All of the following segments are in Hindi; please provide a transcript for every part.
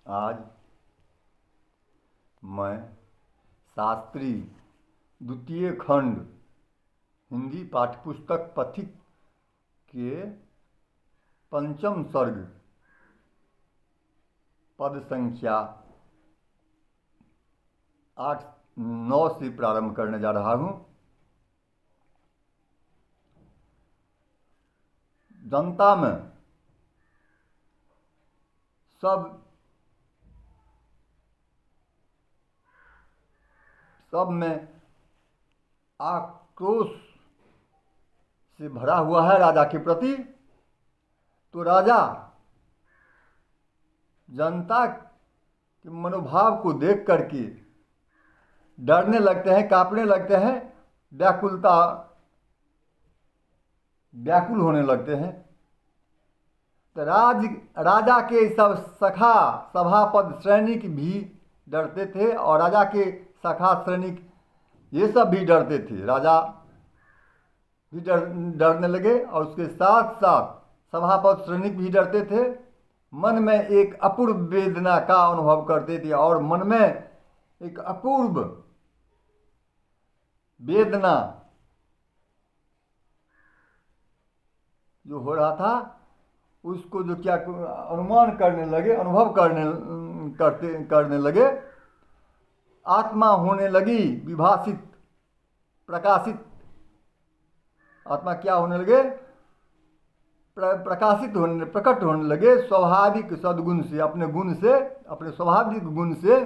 आज मैं शास्त्री द्वितीय खंड हिंदी पाठ्यपुस्तक पथिक के पंचम सर्ग पद संख्या 8-9 से प्रारंभ करने जा रहा हूँ। जनता में सब में आक्रोश से भरा हुआ है राजा के प्रति। तो राजा जनता के मनोभाव को देख करके डरने लगते हैं, कांपने लगते हैं, व्याकुल होने लगते हैं। तो राजा के सब सखा सभापद सैनिक भी डरते थे और राजा के सखा सैनिक ये सब भी डरते थे। राजा भी डरने लगे और उसके साथ साथ सभापद सैनिक भी डरते थे। मन में एक अपूर्व वेदना का अनुभव करते थे और मन में एक अपूर्व वेदना जो हो रहा था उसको जो क्या अनुमान करने लगे, अनुभव करने लगे। आत्मा होने लगी विभासित, प्रकाशित। आत्मा क्या होने लगे? प्रकट होने लगे स्वाभाविक सद्गुण से, अपने गुण से, अपने स्वाभाविक गुण से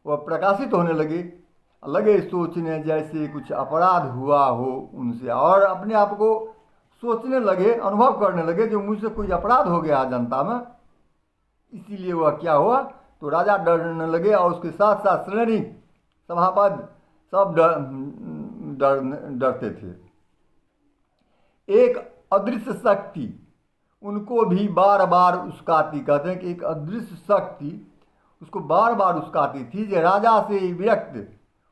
वह प्रकाशित होने लगे सोचने जैसे कुछ अपराध हुआ हो उनसे, और अपने आप को सोचने लगे, अनुभव करने लगे जो मुझसे कोई अपराध हो गया जनता में। इसीलिए वह क्या हुआ, तो राजा डरने लगे और उसके साथ साथ सैनिक सभापद सब डरते थे। एक अदृश्य शक्ति उनको भी बार बार उस्काती, कहते हैं कि एक अदृश्य शक्ति उसको बार बार उस्काती थी जो राजा से विरक्त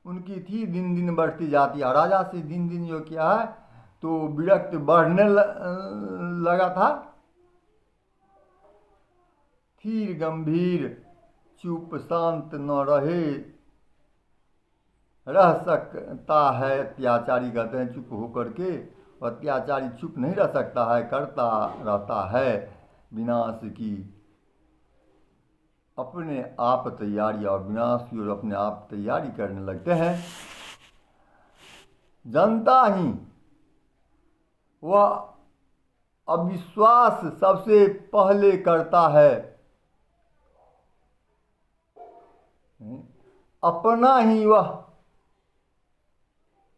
उनकी थी, दिन दिन बढ़ती जाती है। राजा से दिन दिन जो क्या है तो विरक्त बढ़ने लगा था। स्थिर गंभीर चुप शांत न रह सकता है अत्याचारी, कहते हैं चुप होकर के अत्याचारी चुप नहीं रह सकता है, करता रहता है विनाश की अपने आप तैयारी, और विनाश की ओर अपने आप तैयारी करने लगते हैं। जनता ही वह अविश्वास सबसे पहले करता है, अपना ही वह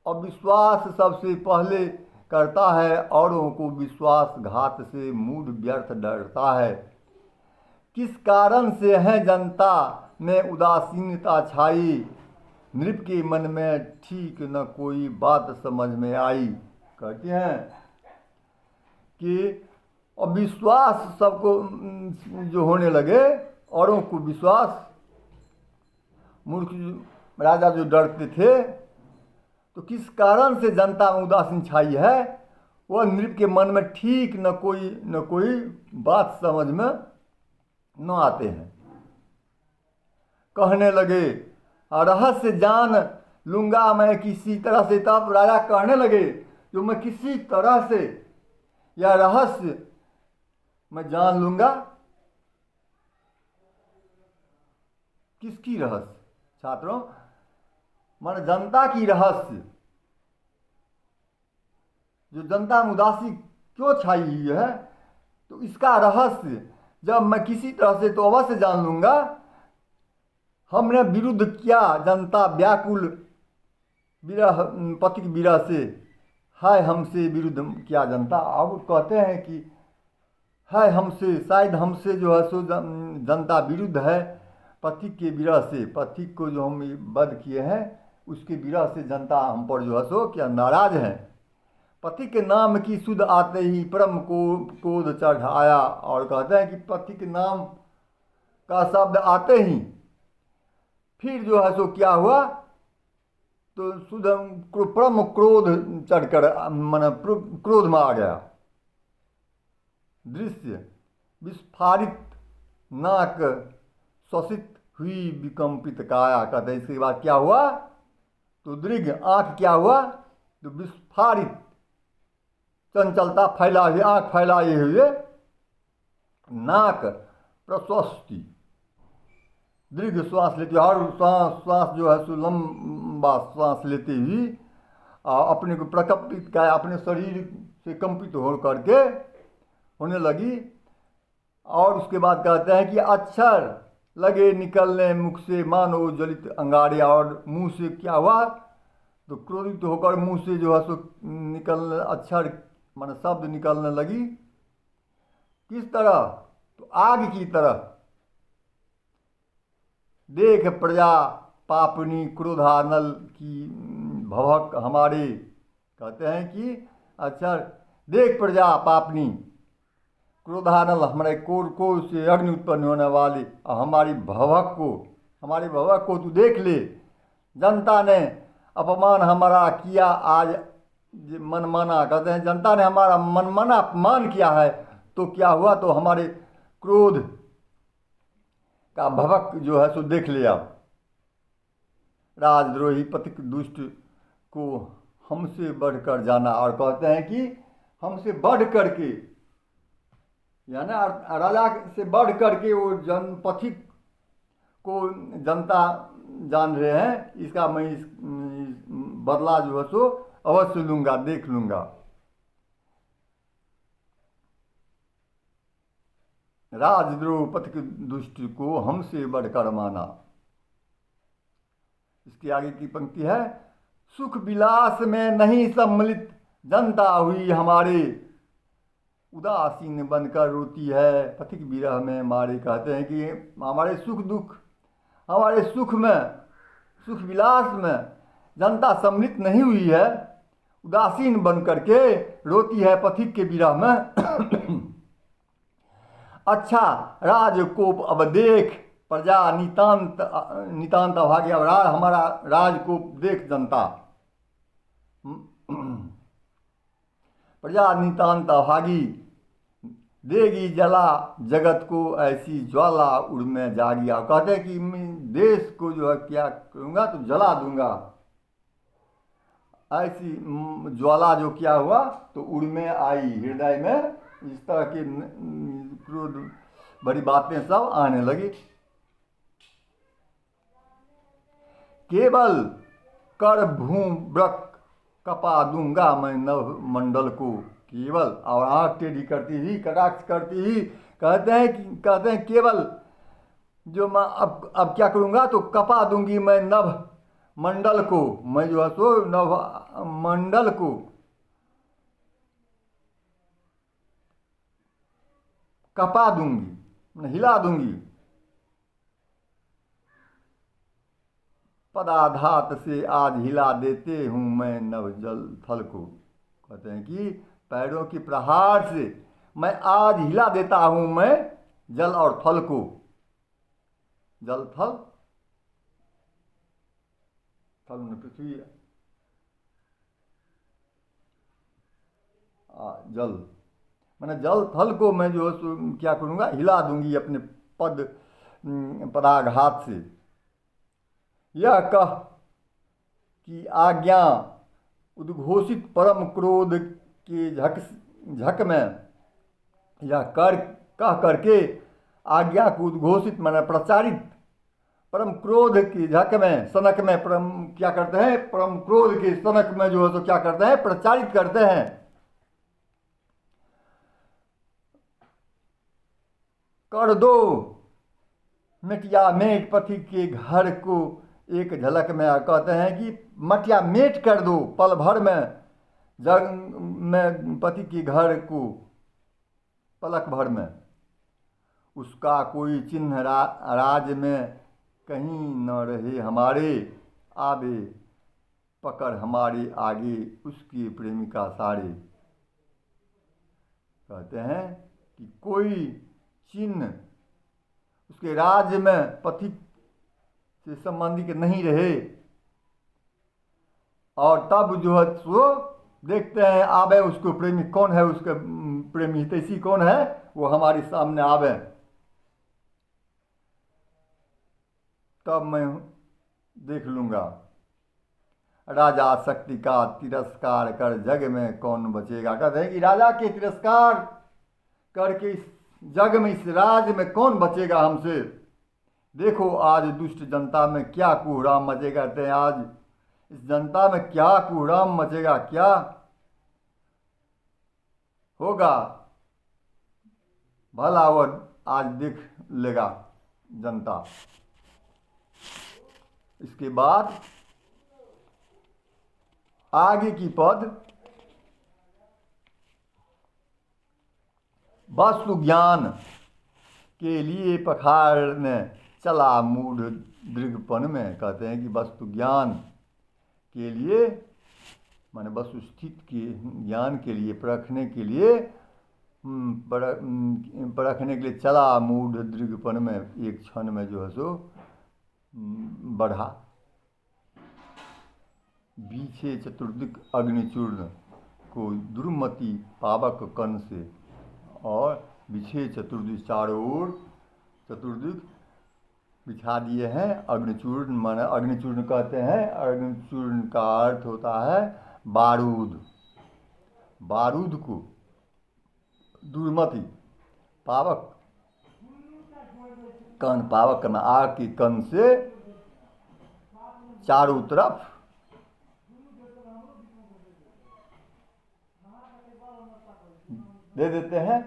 अविश्वास सबसे पहले करता है, औरों को विश्वासघात से मूढ़ व्यर्थ डरता है। किस कारण से है जनता में उदासीनता छाई, नृप के मन में ठीक न कोई बात समझ में आई। कहते हैं कि अविश्वास सबको जो होने लगे, औरों को विश्वास, मूर्ख राजा जो डरते थे, तो किस कारण से जनता में उदासीन छाई है, वह नृप के मन में ठीक न कोई बात समझ में न आते हैं। कहने लगे रहस्य जान लूंगा मैं किसी तरह से। तब राजा कहने लगे जो मैं किसी तरह से यह रहस्य मैं जान लूंगा। किसकी रहस्य छात्रों? मान जनता की रहस्य, जो जनता में उदासी क्यों छाई हुई है, तो इसका रहस्य जब मैं किसी तरह से तो अवश्य जान लूंगा। हमने विरुद्ध किया जनता व्याकुल विरह, पति की विरह से, हाय हमसे विरुद्ध किया जनता। अब कहते हैं कि हाय हमसे, शायद हमसे जो है सो जनता विरुद्ध है पति के विरह से। पति को जो हम वध किए हैं उसके विरह से जनता हम पर जो है सो क्या नाराज है। पति के नाम की सुध आते ही परम को क्रोध चढ़ आया, और कहते हैं कि पति के नाम का शब्द आते ही फिर जो है सो क्या हुआ, तो सुध परम क्रोध चढ़कर मन क्रोध में आ गया। दृश्य विस्फारित नाक श्वसित हुई विकम्पित काया। कहते हैं इसके बाद क्या हुआ, तो दीर्घ आंख क्या हुआ, तो विस्फारित चंचलता फैला हुई, आंख फैलाए हुए, नाक प्रशस्ति, दीर्घ श्वास लेती, हर श्वास जो है सो लंबा श्वास लेती हुई अपने को प्रकम्पित का, अपने शरीर से कंपित हो करके होने लगी। और उसके बाद कहते हैं कि अक्षर लगे निकलने मुख से मानो जलित अंगारे। और मुंह से क्या हुआ, तो क्रोधित होकर मुंह से जो है सो निकलने, अक्षर माने शब्द निकलने लगी। किस तरह, तो आग की तरह। देख प्रजा पापनी क्रोधानल की भवक हमारे। कहते हैं कि अच्छा, देख प्रजा पापनी क्रोधानल, हमारे कोर से अग्नि उत्पन्न होने वाली हमारी भवक को तू देख ले। जनता ने अपमान हमारा किया आज मनमाना। कहते हैं जनता ने हमारा मनमाना अपमान किया है, तो क्या हुआ, तो हमारे क्रोध का भवक जो है सो देख लिया। राजद्रोही पथिक दुष्ट को हमसे बढ़कर जाना। और कहते हैं कि हमसे बढ़ करके, यानी राजा से बढ़ करके वो पथिक को जनता जान रहे हैं, इसका मैं इस बदला जो है सो अवश्य लूंगा, देख लूंगा। राजद्रोह पथिक दुष्ट को हमसे बढ़कर माना। इसके आगे की पंक्ति है, सुख विलास में नहीं सम्मिलित जनता हुई हमारे, उदासीन बनकर रोती है पथिक विरह में मारे। कहते हैं कि हमारे सुख दुख, हमारे सुख में, सुख विलास में जनता सम्मिलित नहीं हुई है, उदासीन बन करके रोती है पथिक के विरह में। अच्छा राजकोप अब देख प्रजा नितांत अभागी। अब हमारा राजकोप देख जनता, प्रजा नितांत अभागी, देगी जला जगत को ऐसी ज्वाला उड़ में जागी। और कहते हैं कि मैं देश को जो है क्या करूँगा, तो जला दूंगा। ऐसी ज्वाला जो क्या हुआ, तो उड़ में आई हृदय में, इस तरह की क्रोध भरी बातें सब आने लगी। केवल कर भूव्रक कपा दूंगा मैं नव मंडल को। केवल, और आँख टेढ़ी करती ही, कटाक्ष करती ही कहते हैं केवल जो मैं अब क्या करूँगा, तो कपा दूंगी मैं नभ मंडल को। मैं जो है सो नभ मंडल को कपा दूंगी, हिला दूंगी। पदाघात से आज हिला देते हूँ मैं नव जल थल को। कहते हैं कि पैरों की प्रहार से मैं आज हिला देता हूँ मैं जल और थल को। जल थल, थल में पृथ्वी, जल मैंने जल थल को मैं जो है क्या करूँगा, हिला दूंगी अपने पदाघात से। यह कह कि आज्ञा उद्घोषित परम क्रोध के झक में, यह कह करके आज्ञा को उद्घोषित मैंने प्रचारित परम क्रोध की झक में, सनक में, परम क्या करते हैं, परम क्रोध के सनक में जो है तो क्या करते हैं, प्रचारित करते हैं। कर दो मिटिया मेट पथिक के घर को एक झलक में। कहते हैं कि मटिया मेट कर दो पल भर में, जग में पति के घर को पलक भर में। उसका कोई चिन्ह राज में कहीं न रहे हमारे, आवे पकड़ हमारे आगे उसकी प्रेमिका सारे। कहते हैं कि कोई चिन्ह उसके राज्य में पथिक से संबंधित नहीं रहे। और तब जो है वो देखते हैं आवे उसको प्रेमी कौन है, उसका प्रेमी हितैषी कौन है, वो हमारे सामने आवे। तब मैं देख लूँगा। राजा शक्ति का तिरस्कार कर जग में कौन बचेगा। कहते हैं कि राजा के तिरस्कार करके इस जग में, इस राज्य में कौन बचेगा हमसे। देखो आज दुष्ट जनता में क्या कुहराम मचेगा। कहते हैं आज इस जनता में क्या कुहराम मचेगा, क्या होगा भला वह आज देख लेगा जनता। इसके बाद आगे की पद, वस्तु ज्ञान के लिए पखारने चला मूढ़ दृगपन में। कहते हैं कि वस्तु ज्ञान के लिए, माने वस्तु स्थित के ज्ञान के लिए, परखने के लिए परखने के लिए चला मूढ़ दृगपन में, एक क्षण में जो है सो बढ़ा। बीछे चतुर्दिक अग्निचूर्ण को दुर्मति पावक कन से। और बिछे चतुर्दिक, चारों ओर चतुर्दिक बिछा दिए हैं अग्निचूर्ण। माने अग्निचूर्ण कहते हैं, अग्निचूर्ण का अर्थ होता है बारूद। बारूद को दुर्मति पावक कन, पावक कन आग की कन से चारों तरफ दे देते हैं।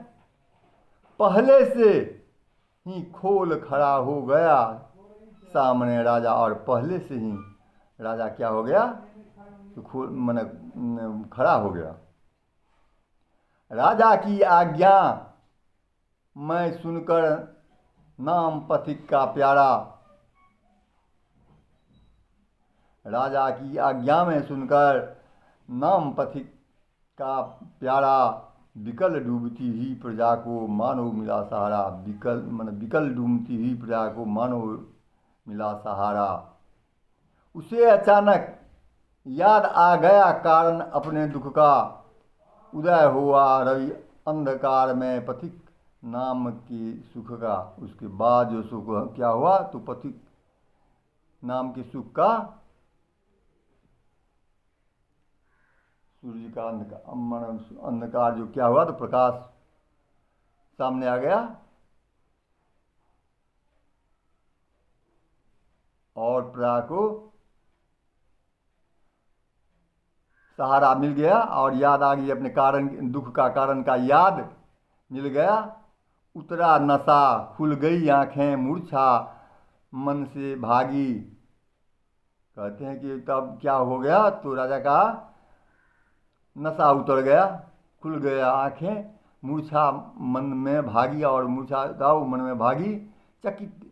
पहले से ही खोल खड़ा हो गया सामने राजा, और पहले से ही राजा क्या हो गया, तो खोल माने खड़ा हो गया। राजा की आज्ञा मैं सुनकर नाम पथिक का प्यारा। राजा की आज्ञा में सुनकर नाम पथिक का प्यारा, विकल डूबती ही प्रजा को मानो मिला सहारा। विकल माने विकल डूबती हुई प्रजा को मानो मिला सहारा। उसे अचानक याद आ गया कारण अपने दुख का। उदय हुआ रवि अंधकार में पथिक नाम के सुख का। उसके बाद जो सुख क्या हुआ, तो पथिक नाम के सुख का, सूर्य का अंधकार जो क्या हुआ, तो प्रकाश सामने आ गया और प्रजा को सहारा मिल गया और याद आ गई अपने कारण, दुख का कारण का याद मिल गया। उतरा नशा, खुल गई आंखें, मूर्छा मन से भागी। कहते हैं कि तब क्या हो गया, तो राजा का नशा उतर गया, खुल गया आंखें, मूर्छा मन में भागी, और मूर्छा दाव मन में भागी। चकित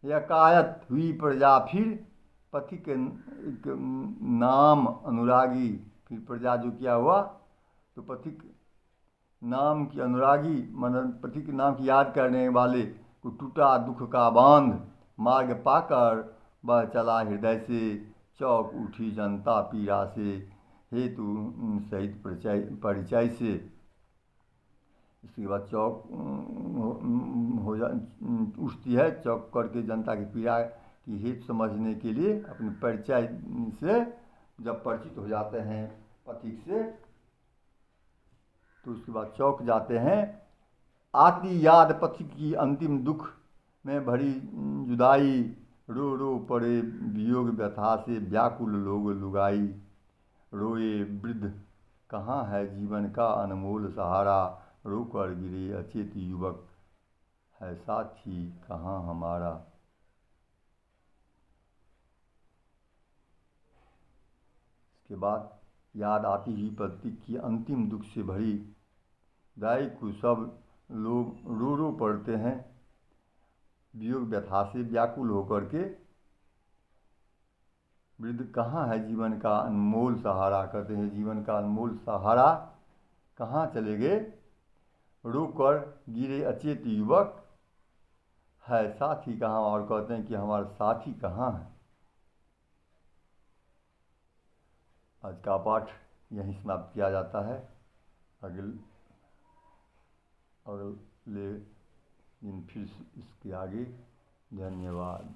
यकायत हुई प्रजा फिर पथिक नाम अनुरागी। फिर प्रजा जो क्या हुआ, तो पथिक नाम की अनुरागी, मन पथिक नाम की याद करने वाले को टूटा दुख का बांध। मार्ग पाकर वह चला हृदय से, चौक उठी जनता पीड़ा से, हेतु सहित परिचय से। इसके बाद चौक हो जा उठती है, चौक करके जनता की पीड़ा की हेतु समझने के लिए अपने परिचय से जब परिचित हो जाते हैं पथिक से, तो उसके बाद चौक जाते हैं। आती याद पथिक की अंतिम दुख में भरी जुदाई, रो रो पड़े वियोग व्यथा से व्याकुल लोग लुगाई। रोए वृद्ध कहाँ है जीवन का अनमोल सहारा, रोकर गिरे अचेत युवक है साथी कहाँ हमारा। इसके बाद याद आती ही पथिक की अंतिम दुख से भरी दाई को सब लोग रो रो पड़ते हैं वियोग व्यथा से व्याकुल होकर के। वृद्ध कहाँ है जीवन का अनमोल सहारा, कहते हैं जीवन का अनमोल सहारा कहाँ चले गए। रोकर गिरे अचेत युवक है साथी कहाँ, और कहते हैं कि हमारा साथी कहाँ है। आज का पाठ यहीं समाप्त किया जाता है। अगले दिन फिर इसके आगे। धन्यवाद।